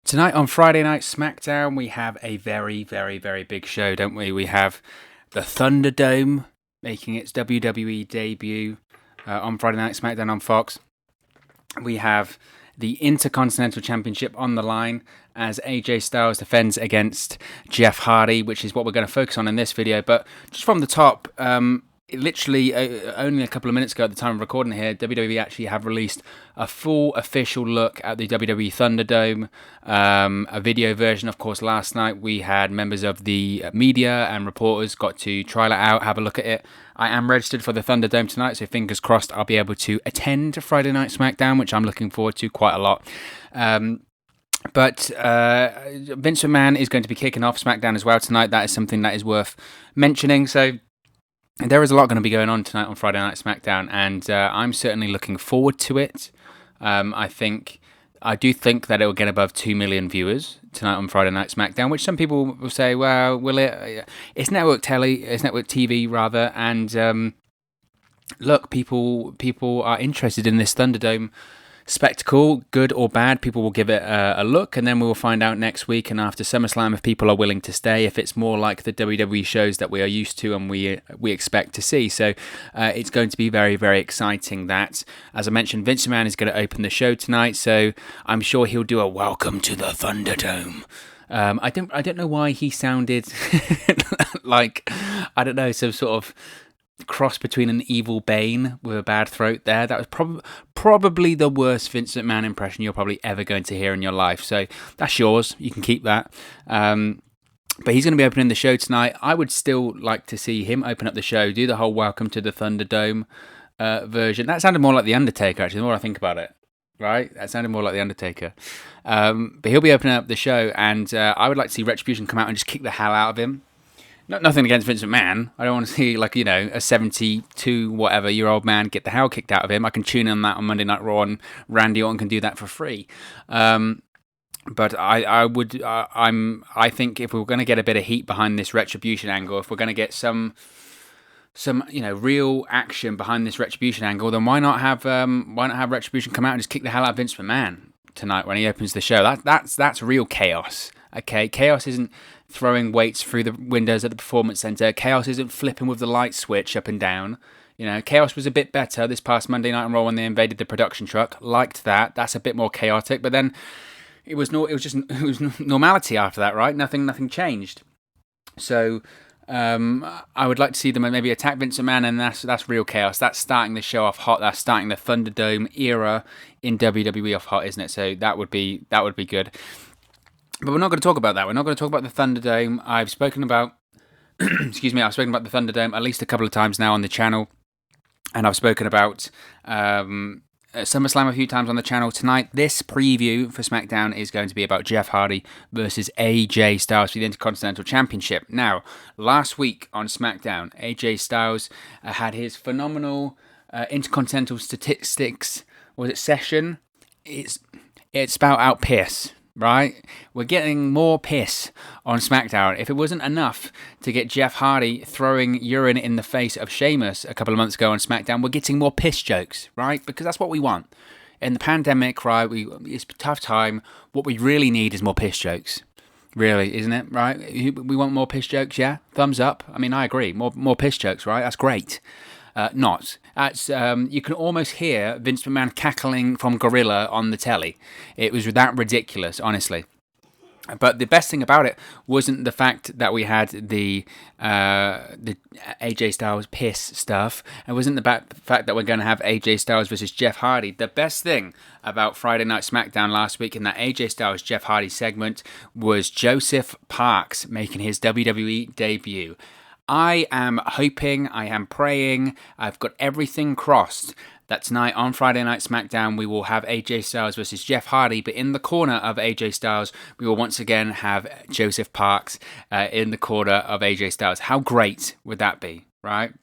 Tonight on Friday Night Smackdown, we have a very, very, very big show, don't we? We have the Thunderdome making its WWE debut on Friday Night Smackdown on Fox. We have the Intercontinental Championship on the line as AJ Styles defends against Jeff Hardy, which is what we're going to focus on in this video. But just from the top, literally only a couple of minutes ago at the time of recording here, WWE actually have released a full official look at the WWE Thunderdome, a video version. Of course, last night we had members of the media and reporters got to try it out, have a look at it. I am registered for the Thunderdome tonight, so fingers crossed I'll be able to attend Friday Night Smackdown, which I'm looking forward to quite a lot. But Vince McMahon is going to be kicking off Smackdown as well tonight. That is something that is worth mentioning. So there is a lot going to be going on tonight on Friday Night Smackdown, and I'm certainly looking forward to it. I do think that it will get above 2 million viewers tonight on Friday Night Smackdown, which some people will say, well, will it? It's network TV rather, and look, people are interested in this Thunderdome spectacle, good or bad. People will give it a look, and then we will find out next week and after SummerSlam if people are willing to stay, if it's more like the WWE shows that we are used to and we expect to see. So it's going to be very, very exciting. That, as I mentioned, Vince McMahon is going to open the show tonight, so I'm sure he'll do a welcome to the Thunderdome. I don't know why he sounded like, I don't know, some sort of cross between an evil Bane with a bad throat there. That was probably the worst Vince McMahon impression you're probably ever going to hear in your life. So that's yours. You can keep that. But he's going to be opening the show tonight. I would still like to see him open up the show, do the whole Welcome to the Thunderdome version. That sounded more like The Undertaker, actually, the more I think about it. Right? That sounded more like The Undertaker. But he'll be opening up the show, and I would like to see Retribution come out and just kick the hell out of him. Nothing against Vince McMahon. I don't want to see, a 72-whatever-year-old man get the hell kicked out of him. I can tune in that on Monday Night Raw, and Randy Orton can do that for free. But I think if we're going to get a bit of heat behind this Retribution angle, if we're going to get some real action behind this Retribution angle, then why not have Retribution come out and just kick the hell out of Vince McMahon tonight when he opens the show? That's real chaos. Okay, chaos isn't throwing weights through the windows at the Performance Center. Chaos isn't flipping with the light switch up and down. Chaos was a bit better this past Monday Night Raw when they invaded the production truck. Liked that. That's a bit more chaotic. But then it was normality after that, right? Nothing changed. So I would like to see them maybe attack Vince McMahon, and that's real chaos. That's starting the show off hot. That's starting the Thunderdome era in WWE off hot, isn't it? So that would be good. But we're not going to talk about that. We're not going to talk about the Thunderdome. I've spoken about the Thunderdome at least a couple of times now on the channel. And I've spoken about SummerSlam a few times on the channel. Tonight, this preview for SmackDown is going to be about Jeff Hardy versus AJ Styles for the Intercontinental Championship. Now, last week on SmackDown, AJ Styles had his phenomenal Intercontinental statistics, session? It spout out piss. Right? We're getting more piss on SmackDown. If it wasn't enough to get Jeff Hardy throwing urine in the face of Sheamus a couple of months ago on SmackDown, we're getting more piss jokes, right? Because that's what we want. In the pandemic, right, it's a tough time. What we really need is more piss jokes. Really, isn't it? Right? We want more piss jokes, yeah? Thumbs up. I mean, I agree. More piss jokes, right? That's great. Not. You can almost hear Vince McMahon cackling from Gorilla on the telly. It was that ridiculous, honestly. But the best thing about it wasn't the fact that we had the AJ Styles piss stuff. It wasn't the fact that we're going to have AJ Styles versus Jeff Hardy. The best thing about Friday Night Smackdown last week in that AJ Styles Jeff Hardy segment was Joseph Parks making his WWE debut. I am hoping, I am praying, I've got everything crossed that tonight on Friday Night Smackdown we will have AJ Styles versus Jeff Hardy, but in the corner of AJ Styles we will once again have Joseph Parks in the corner of AJ Styles. How great would that be, right?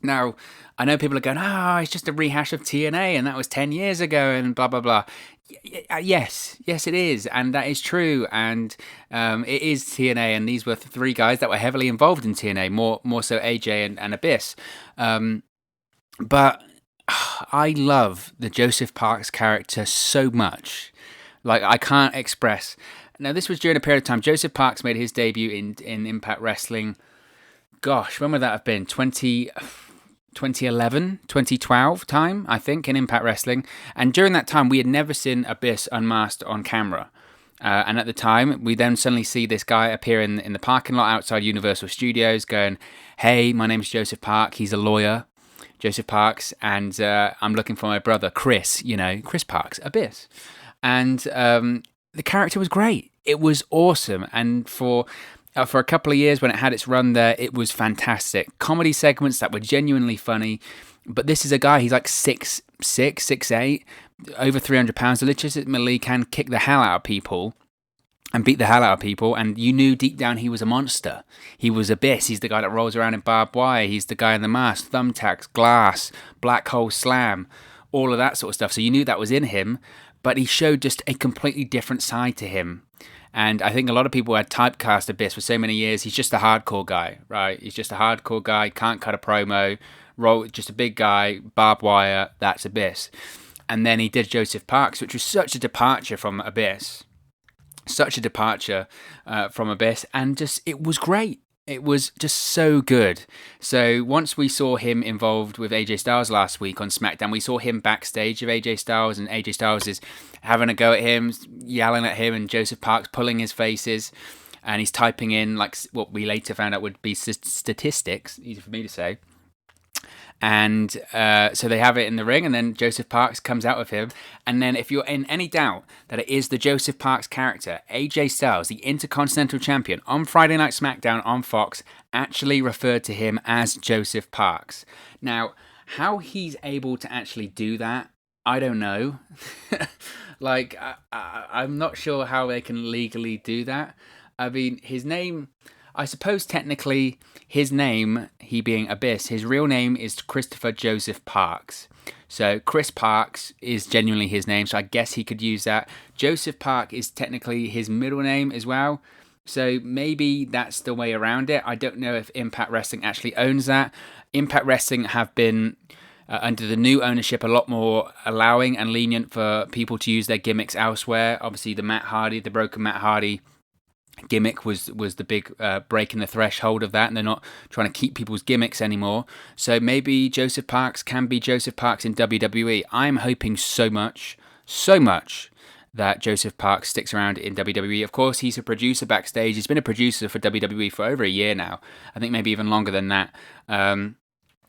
Now, I know people are going, it's just a rehash of TNA and that was 10 years ago and blah, blah, blah. Yes, it is, and that is true, and it is TNA, and these were three guys that were heavily involved in TNA, more so AJ and Abyss. But I love the Joseph Parks character so much. Like, I can't express. Now, this was during a period of time. Joseph Parks made his debut in Impact Wrestling. Gosh, when would that have been? 2011, 2012 time, I think, in Impact Wrestling. And during that time, we had never seen Abyss unmasked on camera. And at the time, we then suddenly see this guy appear in the parking lot outside Universal Studios going, "Hey, my name's Joseph Park." He's a lawyer, Joseph Parks, and I'm looking for my brother, Chris, Chris Parks, Abyss. And the character was great. It was awesome. And for a couple of years when it had its run there, it was fantastic. Comedy segments that were genuinely funny. But this is a guy, he's like 6'6", 6'8", over 300 pounds, legitimately can kick the hell out of people and beat the hell out of people, and you knew deep down he was a monster. He was Abyss. He's the guy that rolls around in barbed wire. He's the guy in the mask, thumbtacks, glass, black hole slam, all of that sort of stuff. So you knew that was in him, but he showed just a completely different side to him. And I think a lot of people had typecast Abyss for so many years. He's just a hardcore guy, right? He's just a hardcore guy, can't cut a promo, just a big guy, barbed wire, that's Abyss. And then he did Joseph Parks, which was such a departure from Abyss. And just, it was great. It was just so good. So once we saw him involved with AJ Styles last week on SmackDown, we saw him backstage of AJ Styles, and AJ Styles is having a go at him, yelling at him, and Joseph Parks pulling his faces, and he's typing in like what we later found out would be statistics, easy for me to say. And so they have it in the ring, and then Joseph Parks comes out with him. And then if you're in any doubt that it is the Joseph Parks character, AJ Styles, the Intercontinental Champion, on Friday Night Smackdown on Fox, actually referred to him as Joseph Parks. Now, how he's able to actually do that, I don't know. I'm not sure how they can legally do that. I mean, his name... I suppose technically his name, he being Abyss, his real name is Christopher Joseph Parks. So Chris Parks is genuinely his name, so I guess he could use that. Joseph Park is technically his middle name as well. So maybe that's the way around it. I don't know if Impact Wrestling actually owns that. Impact Wrestling have been, under the new ownership, a lot more allowing and lenient for people to use their gimmicks elsewhere. Obviously the broken Matt Hardy gimmick was the big break in the threshold of that, and they're not trying to keep people's gimmicks anymore. So maybe Joseph Parks can be Joseph Parks in WWE. I'm hoping so much that Joseph Parks sticks around in WWE. Of course, he's a producer backstage. He's been a producer for WWE for over a year now. I think maybe even longer than that.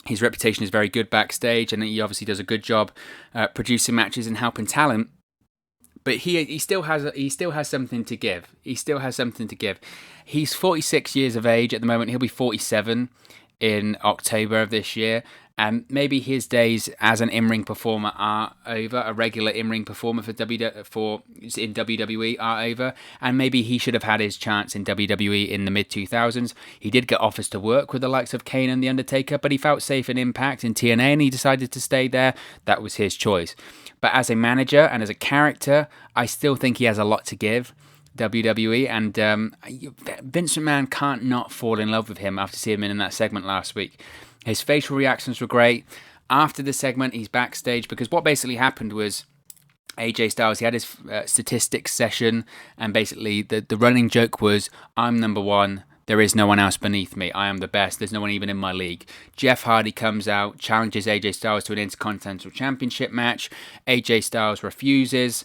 His reputation is very good backstage, and he obviously does a good job producing matches and helping talent. But he still has something to give. He's 46 years of age at the moment. He'll be 47 in October of this year. And maybe his days as an in-ring performer are over. A regular in-ring performer in WWE are over. And maybe he should have had his chance in WWE in the mid-2000s. He did get offers to work with the likes of Kane and The Undertaker, but he felt safe in Impact in TNA, and he decided to stay there. That was his choice. But as a manager and as a character, I still think he has a lot to give WWE. And Vince McMahon can't not fall in love with him after seeing him in that segment last week. His facial reactions were great. After the segment, he's backstage, because what basically happened was AJ Styles, he had his statistics session, and basically the running joke was, I'm number one. There is no one else beneath me. I am the best. There's no one even in my league. Jeff Hardy comes out, challenges AJ Styles to an Intercontinental Championship match. AJ Styles refuses,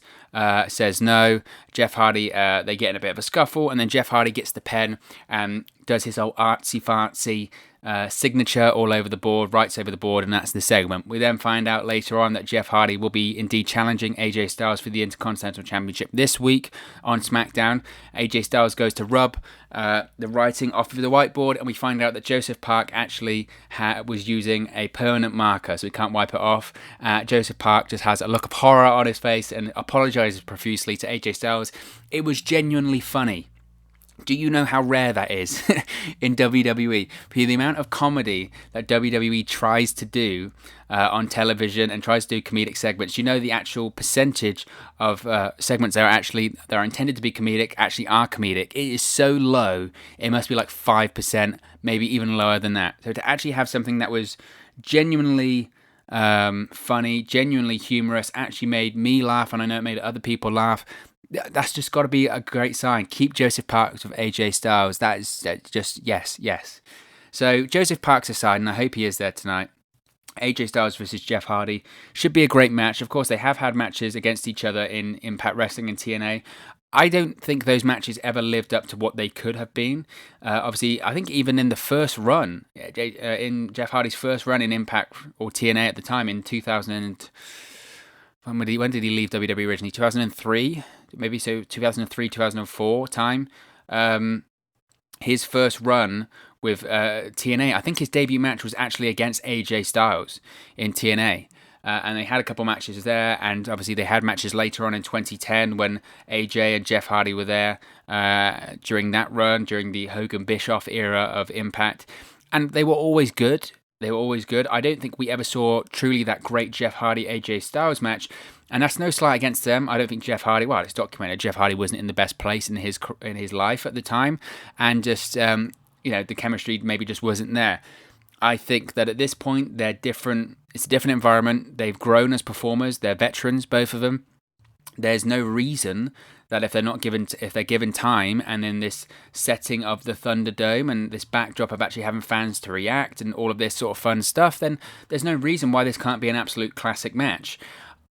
says no. Jeff Hardy, they get in a bit of a scuffle, and then Jeff Hardy gets the pen and does his old artsy-fartsy signature all over the board, writes over the board, and that's the segment. We then find out later on that Jeff Hardy will be indeed challenging AJ Styles for the Intercontinental Championship this week on SmackDown. AJ Styles goes to rub the writing off of the whiteboard, and we find out that Joseph Park actually was using a permanent marker, so he can't wipe it off. Joseph Park just has a look of horror on his face and apologizes profusely to AJ Styles. It was genuinely funny. Do you know how rare that is in WWE? For the amount of comedy that WWE tries to do on television and tries to do comedic segments, you know the actual percentage of segments that are intended to be comedic actually are comedic. It is so low, it must be like 5%, maybe even lower than that. So to actually have something that was genuinely funny, genuinely humorous, actually made me laugh, and I know it made other people laugh. That's just got to be a great sign. Keep Joseph Parks with AJ Styles. That is just yes, yes. So Joseph Parks aside, and I hope he is there tonight. AJ Styles versus Jeff Hardy should be a great match. Of course, they have had matches against each other in Impact Wrestling and TNA. I don't think those matches ever lived up to what they could have been. Obviously, I think even in the first run, in Jeff Hardy's first run in Impact or TNA at the time in 2000, when did he leave WWE originally? 2003, maybe, so 2003, 2004 time. His first run with TNA, I think his debut match was actually against AJ Styles in TNA. And they had a couple matches there, and obviously they had matches later on in 2010 when AJ and Jeff Hardy were there during that run, during the Hogan Bischoff era of Impact. And they were always good. They were always good. I don't think we ever saw truly that great Jeff Hardy AJ Styles match. And that's no slight against them. I don't think Jeff Hardy, well, it's documented, Jeff Hardy wasn't in the best place in his life at the time. And just, the chemistry maybe just wasn't there. I think that at this point, they're different. It's a different environment. They've grown as performers. They're veterans, both of them. There's no reason that if they're given time and in this setting of the Thunderdome and this backdrop of actually having fans to react and all of this sort of fun stuff, then there's no reason why this can't be an absolute classic match.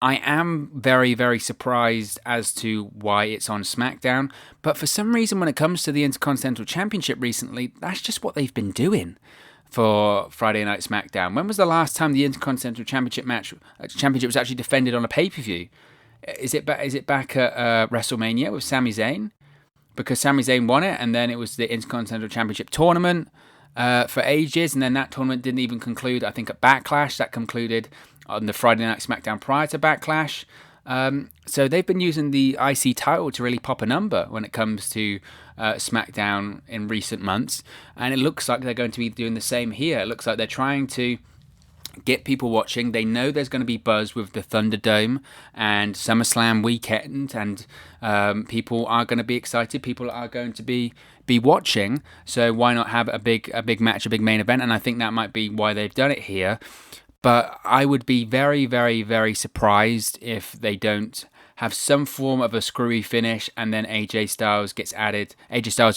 I am very, very surprised as to why it's on SmackDown, but for some reason when it comes to the Intercontinental Championship recently, that's just what they've been doing for Friday Night SmackDown. When was the last time the Intercontinental Championship was actually defended on a pay-per-view? Is it back at WrestleMania with Sami Zayn? Because Sami Zayn won it, and then it was the Intercontinental Championship tournament for ages, and then that tournament didn't even conclude, I think, at Backlash. That concluded on the Friday Night SmackDown prior to Backlash. So they've been using the IC title to really pop a number when it comes to SmackDown in recent months. And it looks like they're going to be doing the same here. It looks like they're trying to get people watching. They know there's going to be buzz with the Thunderdome and SummerSlam weekend, and people are going to be excited. People are going to be watching. So why not have a big match, a big main event? And I think that might be why they've done it here. But I would be very, very, very surprised if they don't have some form of a screwy finish and then AJ Styles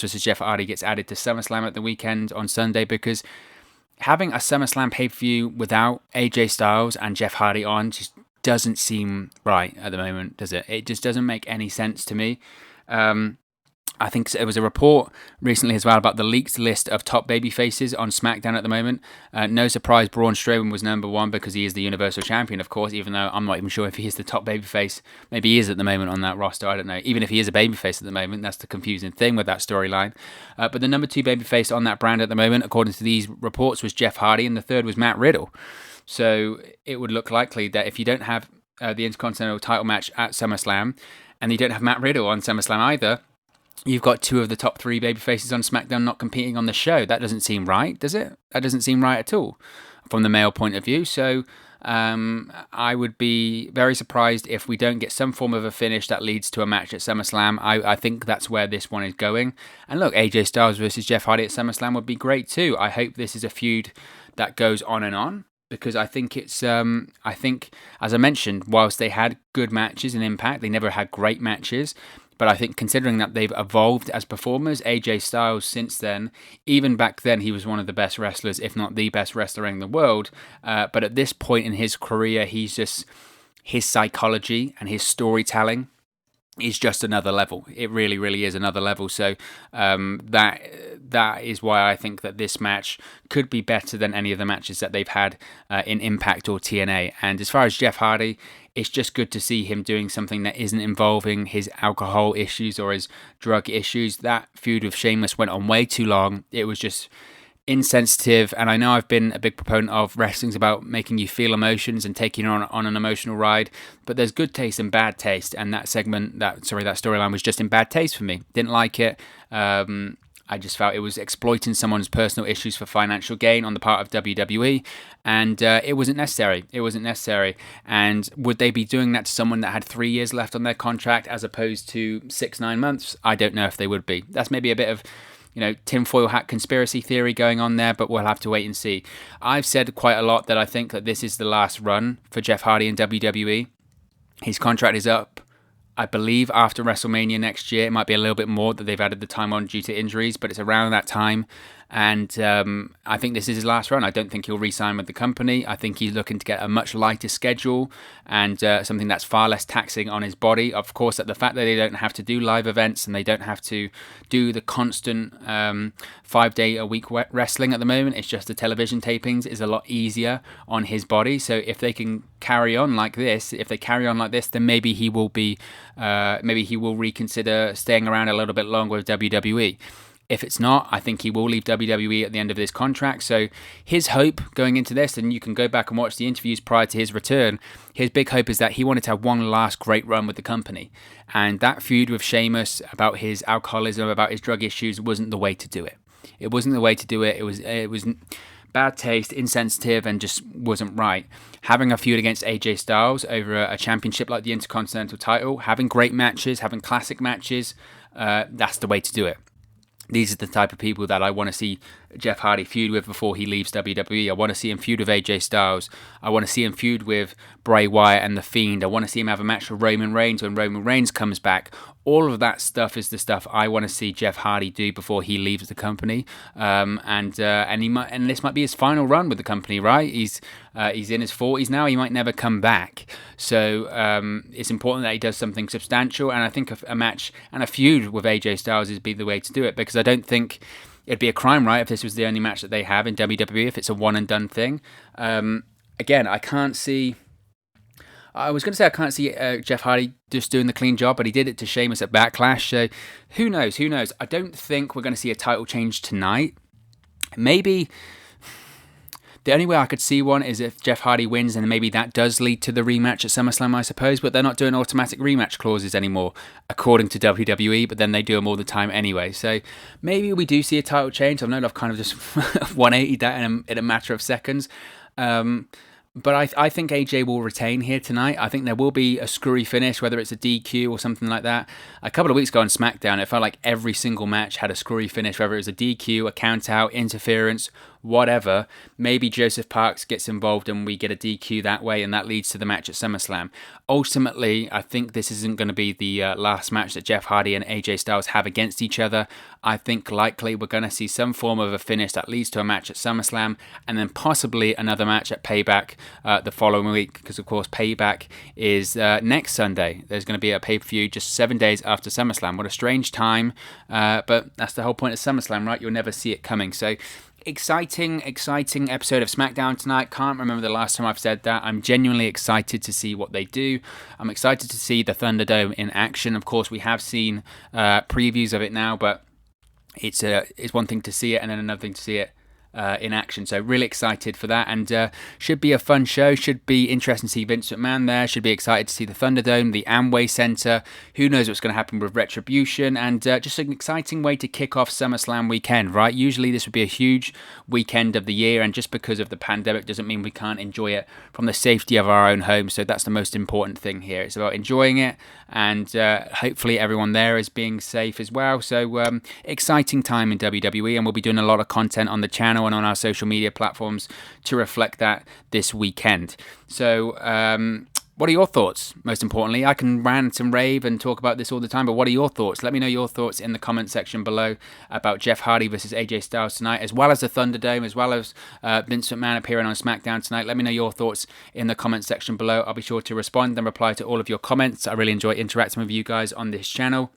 versus Jeff Hardy gets added to SummerSlam at the weekend on Sunday, because having a SummerSlam pay-per-view without AJ Styles and Jeff Hardy on just doesn't seem right at the moment, does it? It just doesn't make any sense to me. I think there was a report recently as well about the leaked list of top babyfaces on SmackDown at the moment. No surprise, Braun Strowman was number one because he is the Universal Champion, of course, even though I'm not even sure if he is the top babyface. Maybe he is at the moment on that roster, I don't know. Even if he is a babyface at the moment, that's the confusing thing with that storyline. But the number two babyface on that brand at the moment, according to these reports, was Jeff Hardy, and the third was Matt Riddle. So it would look likely that if you don't have the Intercontinental title match at SummerSlam, and you don't have Matt Riddle on SummerSlam either, you've got two of the top three babyfaces on SmackDown not competing on the show. That doesn't seem right, does it? That doesn't seem right at all from the male point of view. So I would be very surprised if we don't get some form of a finish that leads to a match at SummerSlam. I think that's where this one is going. And look, AJ Styles versus Jeff Hardy at SummerSlam would be great too. I hope this is a feud that goes on and on, because I think it's, as I mentioned, whilst they had good matches in Impact, they never had great matches. But I think considering that they've evolved as performers, AJ Styles since then, even back then he was one of the best wrestlers, if not the best wrestler in the world. But at this point in his career, his psychology and his storytelling is just another level. It really, really is another level. So that is why I think that this match could be better than any of the matches that they've had in Impact or TNA. And as far as Jeff Hardy, it's just good to see him doing something that isn't involving his alcohol issues or his drug issues. That feud with Sheamus went on way too long. It was just insensitive, and I know I've been a big proponent of wrestling's about making you feel emotions and taking you on an emotional ride, but there's good taste and bad taste, and that storyline was just in bad taste for me. Didn't like it. I just felt it was exploiting someone's personal issues for financial gain on the part of WWE, and it wasn't necessary. It wasn't necessary. And would they be doing that to someone that had 3 years left on their contract as opposed to 6-9 months? I don't know if they would be. That's maybe a bit of tinfoil hat conspiracy theory going on there, but we'll have to wait and see. I've said quite a lot that I think that this is the last run for Jeff Hardy in WWE. His contract is up I believe after WrestleMania next year. It might be a little bit more that they've added the time on due to injuries, but it's around that time. And I think this is his last run. I don't think he'll re-sign with the company. I think he's looking to get a much lighter schedule and something that's far less taxing on his body. Of course, the fact that they don't have to do live events and they don't have to do the constant 5-day-a-week wrestling at the moment, it's just the television tapings, is a lot easier on his body. So if they can carry on like this, then maybe he will reconsider staying around a little bit longer with WWE. If it's not, I think he will leave WWE at the end of this contract. So his hope going into this, and you can go back and watch the interviews prior to his return, his big hope is that he wanted to have one last great run with the company. And that feud with Sheamus about his alcoholism, about his drug issues, wasn't the way to do it. It wasn't the way to do it. It was bad taste, insensitive, and just wasn't right. Having a feud against AJ Styles over a championship like the Intercontinental title, having great matches, having classic matches, that's the way to do it. These are the type of people that I want to see Jeff Hardy feud with before he leaves WWE. I want to see him feud with AJ Styles. I want to see him feud with Bray Wyatt and The Fiend. I want to see him have a match with Roman Reigns when Roman Reigns comes back. All of that stuff is the stuff I want to see Jeff Hardy do before he leaves the company. And this might be his final run with the company, right? He's in his 40s now. He might never come back. So it's important that he does something substantial. And I think a match and a feud with AJ Styles is be the way to do it, because I don't think it'd be a crime, right, if this was the only match that they have in WWE, if it's a one and done thing. Again, I can't see Jeff Hardy just doing the clean job, but he did it to Sheamus at Backlash. So who knows? I don't think we're going to see a title change tonight. Maybe the only way I could see one is if Jeff Hardy wins, and maybe that does lead to the rematch at SummerSlam, I suppose. But they're not doing automatic rematch clauses anymore, according to WWE, but then they do them all the time anyway. So maybe we do see a title change. I know I've kind of just 180'd that in a matter of seconds. But I think AJ will retain here tonight. I think there will be a screwy finish, whether it's a DQ or something like that. A couple of weeks ago on Smackdown, it felt like every single match had a screwy finish, whether it was a DQ, a count out, interference, whatever. Maybe Joseph Parks gets involved and we get a DQ that way, and that leads to the match at SummerSlam. Ultimately, I think this isn't going to be the last match that Jeff Hardy and AJ Styles have against each other. I think likely we're going to see some form of a finish that leads to a match at SummerSlam, and then possibly another match at Payback the following week, because of course Payback is next Sunday. There's going to be a pay-per-view just 7 days after SummerSlam. What a strange time, but that's the whole point of SummerSlam, right? You'll never see it coming. So exciting episode of Smackdown tonight. Can't remember the last time I've said that. I'm genuinely excited to see what they do. I'm excited to see the Thunderdome in action. Of course, we have seen previews of it now, but it's one thing to see it and then another thing to see it in action. So really excited for that, and should be a fun show. Should be interesting to see Vince McMahon there. Should be excited to see the Thunderdome, the Amway Center. Who knows what's going to happen with Retribution, and just an exciting way to kick off SummerSlam weekend, right? Usually this would be a huge weekend of the year, and just because of the pandemic doesn't mean we can't enjoy it from the safety of our own home. So that's the most important thing here. It's about enjoying it, and hopefully everyone there is being safe as well. So exciting time in WWE, and we'll be doing a lot of content on the channel and on our social media platforms to reflect that this weekend. So what are your thoughts? Most importantly, I can rant and rave and talk about this all the time, but what are your thoughts? Let me know your thoughts in the comment section below about Jeff Hardy versus AJ Styles tonight, as well as the Thunderdome, as well as Vince McMahon appearing on SmackDown tonight. Let me know your thoughts in the comment section below. I'll be sure to respond and reply to all of your comments. I really enjoy interacting with you guys on this channel.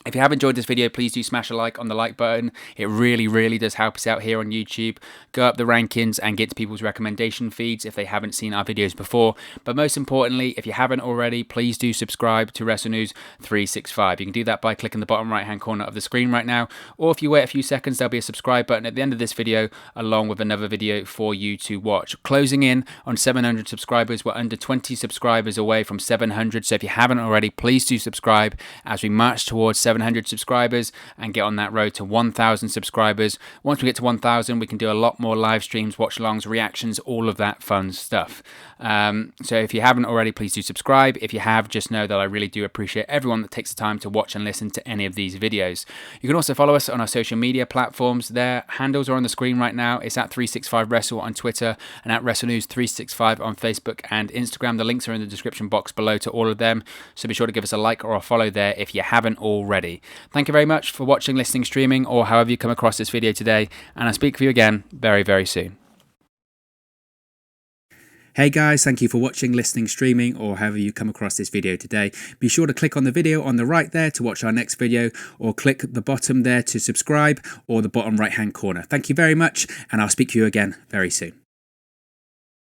If you have enjoyed this video, please do smash a like on the like button. It really does help us out here on YouTube. Go up the rankings and get to people's recommendation feeds if they haven't seen our videos before. But most importantly, if you haven't already, please do subscribe to Wrestle News 365. You can do that by clicking the bottom right hand corner of the screen right now, or if you wait a few seconds, there'll be a subscribe button at the end of this video along with another video for you to watch. Closing in on 700 subscribers. We're under 20 subscribers away from 700, so if you haven't already, please do subscribe as we march towards towards 700 subscribers and get on that road to 1,000 subscribers. Once we get to 1,000, we can do a lot more live streams, watch-alongs, reactions, all of that fun stuff. So if you haven't already, please do subscribe. If you have, just know that I really do appreciate everyone that takes the time to watch and listen to any of these videos. You can also follow us on our social media platforms. Their handles are on the screen right now. It's at 365Wrestle on Twitter and at WrestleNews365 on Facebook and Instagram. The links are in the description box below to all of them, so be sure to give us a like or a follow there if you haven't already. Thank you very much for watching, listening, streaming, or however you come across this video today, and I'll speak with you again very, very soon. Hey guys, thank you for watching, listening, streaming, or however you come across this video today. Be sure to click on the video on the right there to watch our next video, or click the bottom there to subscribe, or the bottom right hand corner. Thank you very much, and I'll speak to you again very soon.